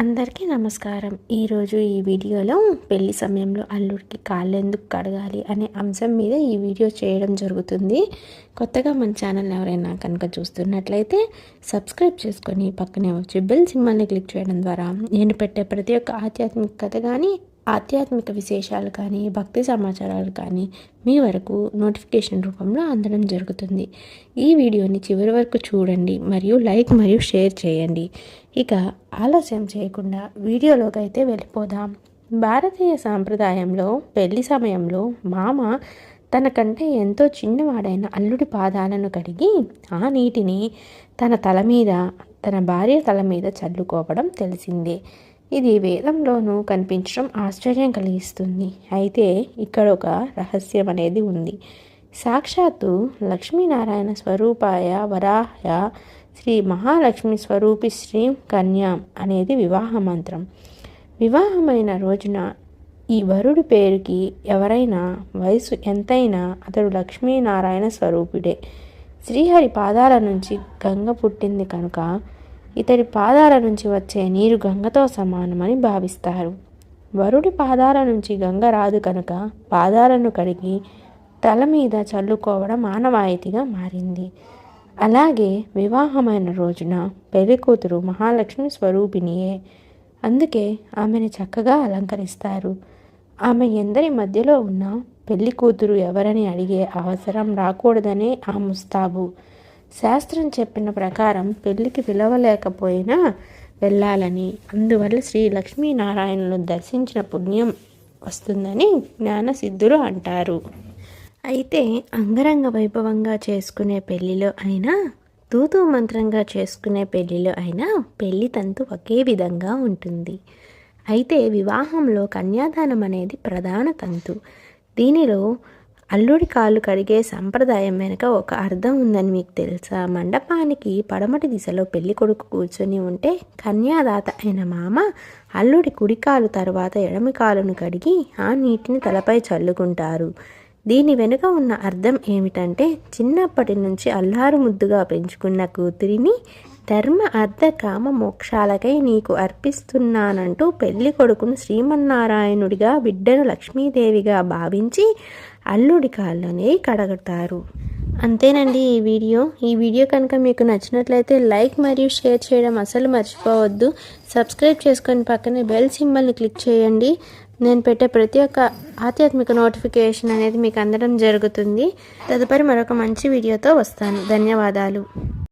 అందరికీ నమస్కారం. ఈరోజు ఈ వీడియోలో పెళ్లి సమయంలో అల్లుడికి కాళ్ళు ఎందుకు కడగాలి అనే అంశం మీద ఈ వీడియో చేయడం జరుగుతుంది. కొత్తగా మన ఛానల్ ఎవరైనా కనుక చూస్తున్నట్లయితే సబ్స్క్రైబ్ చేసుకొని పక్కనే వచ్చి బెల్ సింబల్ని క్లిక్ చేయడం ద్వారా నేను పెట్టే ప్రతి ఒక్క ఆధ్యాత్మిక కథ కానీ ఆధ్యాత్మిక విశేషాలు కానీ భక్తి సమాచారాలు కానీ మీ వరకు నోటిఫికేషన్ రూపంలో అందడం జరుగుతుంది. ఈ వీడియోని చివరి వరకు చూడండి మరియు లైక్ మరియు షేర్ చేయండి. ఇక ఆలస్యం చేయకుండా వీడియోలోకి అయితే వెళ్ళిపోదాం. భారతీయ సాంప్రదాయంలో పెళ్లి సమయంలో మామ తనకంటే ఎంతో చిన్నవాడైన అల్లుడి పాదాలను కడిగి ఆ నీటిని తన తల మీద తన భార్య తల మీద చల్లుకోవడం తెలిసిందే. ఇది వేదంలోనూ కనిపించడం ఆశ్చర్యం కలిగిస్తుంది. అయితే ఇక్కడ ఒక రహస్యం అనేది ఉంది. సాక్షాత్తు లక్ష్మీనారాయణ స్వరూపాయ వరాహయ శ్రీ మహాలక్ష్మి స్వరూపి శ్రీ కన్యాం అనేది వివాహ మంత్రం. వివాహమైన రోజున ఈ వరుడి పేరుకి ఎవరైనా వయసు ఎంతైనా అతడు లక్ష్మీనారాయణ స్వరూపుడే. శ్రీహరి పాదాల నుంచి గంగ పుట్టింది కనుక ఇతడి పాదాల నుంచి వచ్చే నీరు గంగతో సమానమని భావిస్తారు. వరుడి పాదాల నుంచి గంగ రాదు కనుక పాదాలను కడిగి తల మీద చల్లుకోవడం ఆనవాయితీగా మారింది. అలాగే వివాహమైన రోజున పెళ్లి కూతురు మహాలక్ష్మి స్వరూపిణియే. అందుకే ఆమెను చక్కగా అలంకరిస్తారు. ఆమె ఎందరి మధ్యలో ఉన్న పెళ్లి కూతురు ఎవరని అడిగే అవసరం రాకూడదనే ఆ ముస్తాబు. శాస్త్రం చెప్పిన ప్రకారం పెళ్లికి పిలవలేకపోయినా వెళ్ళాలని, అందువల్ల శ్రీ లక్ష్మీనారాయణను దర్శించిన పుణ్యం వస్తుందని జ్ఞానసిద్ధులు అంటారు. అయితే అంగరంగ వైభవంగా చేసుకునే పెళ్లిలో అయినా తూతూ మంత్రంగా చేసుకునే పెళ్లిలో అయినా పెళ్లి తంతు ఒకే విధంగా ఉంటుంది. అయితే వివాహంలో కన్యాదానం అనేది ప్రధాన తంతు. దీనిలో అల్లుడి కాళ్ళు కడిగే సంప్రదాయం వెనుక ఒక అర్థం ఉందని మీకు తెలుసా? మండపానికి పడమటి దిశలో పెళ్లి కొడుకు కూర్చొని ఉంటే కన్యాదాత అయిన మామ అల్లుడి కుడి కాలు తర్వాత ఎడమి కాలును కడిగి ఆ నీటిని తలపై చల్లుకుంటారు. దీని వెనుక ఉన్న అర్థం ఏమిటంటే, చిన్నప్పటి నుంచి అల్లారు ముద్దుగా పెంచుకున్న కూతురిని ధర్మ అర్థ కామ మోక్షాలకై నీకు అర్పిస్తున్నానంటూ పెళ్లి కొడుకును శ్రీమన్నారాయణుడిగా బిడ్డను లక్ష్మీదేవిగా భావించి అల్లుడి కాళ్ళనే కడగతారు. అంతేనండి ఈ వీడియో కనుక మీకు నచ్చినట్లయితే లైక్ మరియు షేర్ చేయడం అసలు మర్చిపోవద్దు. సబ్స్క్రైబ్ చేసుకొని పక్కనే బెల్ సింబల్ని క్లిక్ చేయండి. నేను పెట్టే ప్రతి ఒక్క ఆధ్యాత్మిక నోటిఫికేషన్ అనేది మీకు అందడం జరుగుతుంది. తదుపరి మరొక మంచి వీడియోతో వస్తాను. ధన్యవాదాలు.